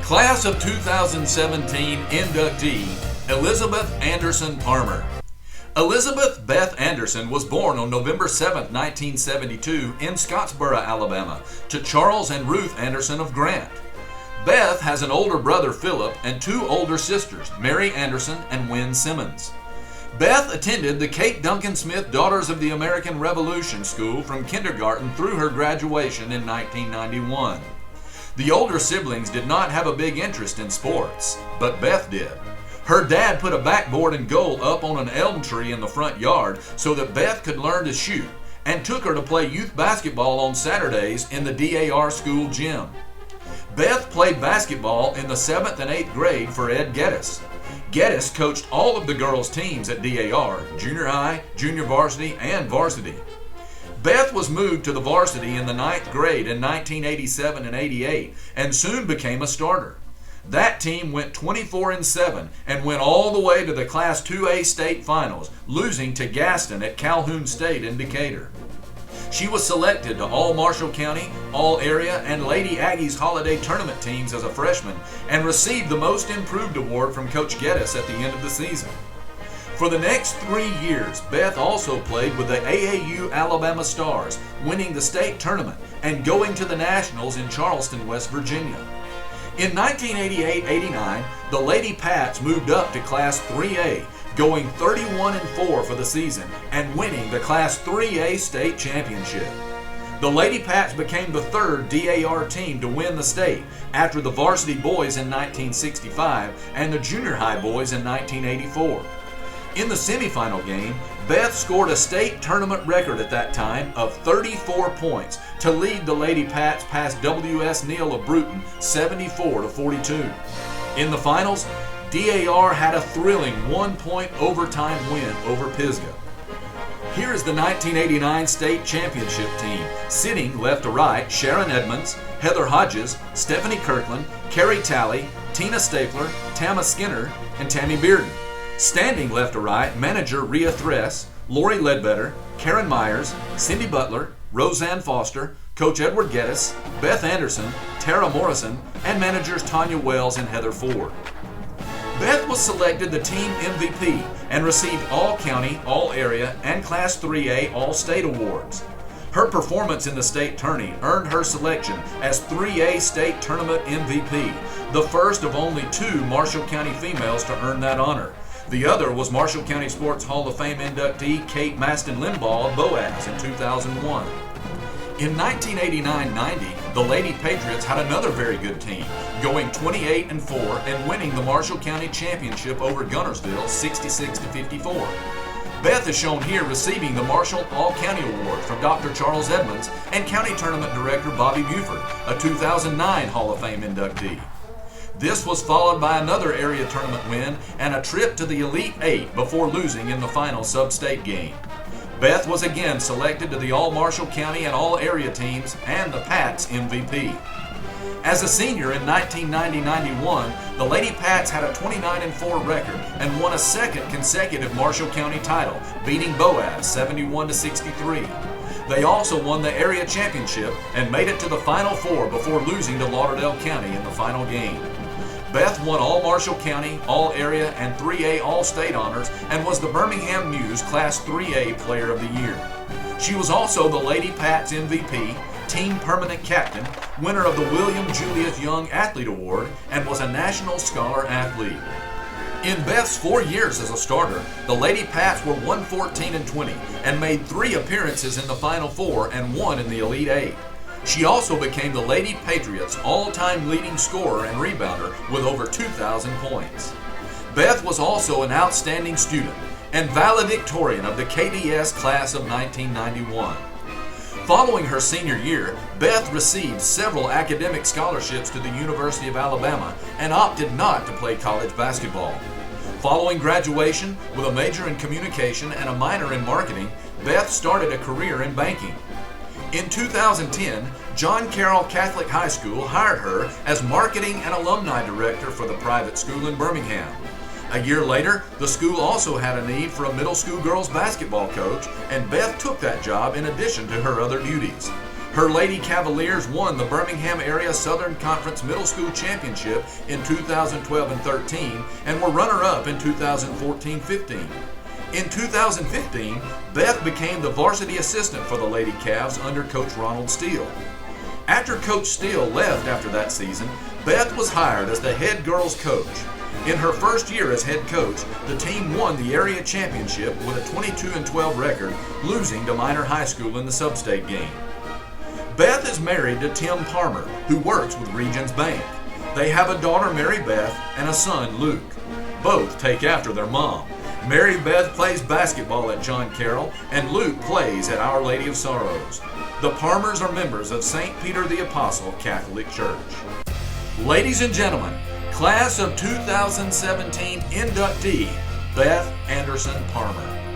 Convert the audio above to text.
Class of 2017 inductee, Elizabeth Anderson Parmer. Elizabeth Beth Anderson was born on November 7, 1972 in Scottsboro, Alabama, to Charles and Ruth Anderson of Grant. Beth has an older brother, Philip, and two older sisters, Mary Anderson and Wynn Simmons. Beth attended the Kate Duncan Smith Daughters of the American Revolution School from kindergarten through her graduation in 1991. The older siblings did not have a big interest in sports, but Beth did. Her dad put a backboard and goal up on an elm tree in the front yard so that Beth could learn to shoot, and took her to play youth basketball on Saturdays in the DAR school gym. Beth played basketball in the 7th and 8th grade for Ed Geddes. Geddes coached all of the girls' teams at DAR, junior high, junior varsity, and varsity. Beth was moved to the varsity in the 9th grade in 1987 and 88 and soon became a starter. That team went 24-7 and went all the way to the Class 2A state finals, losing to Gaston at Calhoun State in Decatur. She was selected to all Marshall County, all area, and Lady Aggies Holiday Tournament teams as a freshman and received the Most Improved Award from Coach Geddes at the end of the season. For the next 3 years, Beth also played with the AAU Alabama Stars, winning the state tournament and going to the Nationals in Charleston, West Virginia. In 1988-89, the Lady Pats moved up to Class 3A, going 31-4 for the season and winning the Class 3A state championship. The Lady Pats became the third DAR team to win the state after the varsity boys in 1965 and the junior high boys in 1984. In the semifinal game, Beth scored a state tournament record at that time of 34 points to lead the Lady Pats past W.S. Neal of Bruton 74-42. In the finals, DAR had a thrilling 1-point overtime win over Pisgah. Here is the 1989 state championship team. Sitting left to right, Sharon Edmonds, Heather Hodges, Stephanie Kirkland, Carrie Talley, Tina Stapler, Tama Skinner, and Tammy Bearden. Standing left to right, manager Rhea Thress, Lori Ledbetter, Karen Myers, Cindy Butler, Roseanne Foster, Coach Edward Geddes, Beth Anderson, Tara Morrison, and managers Tanya Wells and Heather Ford. Beth was selected the team MVP and received all county, all area, and Class 3A all-state awards. Her performance in the state tourney earned her selection as 3A state tournament MVP, the first of only 2 Marshall County females to earn that honor. The other was Marshall County Sports Hall of Fame inductee Kate Maston Limbaugh of Boaz in 2001. In 1989-90, the Lady Patriots had another very good team, going 28-4 and winning the Marshall County Championship over Gunnersville 66-54. Beth is shown here receiving the Marshall All-County Award from Dr. Charles Edmonds and County Tournament Director Bobby Buford, a 2009 Hall of Fame inductee. This was followed by another area tournament win and a trip to the Elite Eight before losing in the final sub-state game. Beth was again selected to the All-Marshall County and All-Area teams and the Pats MVP. As a senior in 1990-91, the Lady Pats had a 29-4 record and won a second consecutive Marshall County title, beating Boaz 71-63. They also won the area championship and made it to the Final Four before losing to Lauderdale County in the final game. Beth won all Marshall County, all area, and 3A all-state honors and was the Birmingham News Class 3A Player of the Year. She was also the Lady Pats MVP, Team Permanent Captain, winner of the William Julius Young Athlete Award, and was a National Scholar Athlete. In Beth's 4 years as a starter, the Lady Pats were 114-20 and made 3 appearances in the Final Four and 1 in the Elite Eight. She also became the Lady Patriots' all-time leading scorer and rebounder with over 2,000 points. Beth was also an outstanding student and valedictorian of the KDS class of 1991. Following her senior year, Beth received several academic scholarships to the University of Alabama and opted not to play college basketball. Following graduation with a major in communication and a minor in marketing, Beth started a career in banking. In 2010, John Carroll Catholic High School hired her as Marketing and Alumni Director for the private school in Birmingham. A year later, the school also had a need for a middle school girls basketball coach, and Beth took that job in addition to her other duties. Her Lady Cavaliers won the Birmingham Area Southern Conference Middle School Championship in 2012 and 13 and were runner-up in 2014-15. In 2015, Beth became the varsity assistant for the Lady Cavs under Coach Ronald Steele. After Coach Steele left after that season, Beth was hired as the head girls coach. In her first year as head coach, the team won the area championship with a 22-12 record, losing to Minor High School in the sub-state game. Beth is married to Tim Parmer, who works with Regions Bank. They have a daughter, Mary Beth, and a son, Luke. Both take after their mom. Mary Beth plays basketball at John Carroll, and Luke plays at Our Lady of Sorrows. The Parmers are members of St. Peter the Apostle Catholic Church. Ladies and gentlemen, Class of 2017 inductee, Beth Anderson Parmer.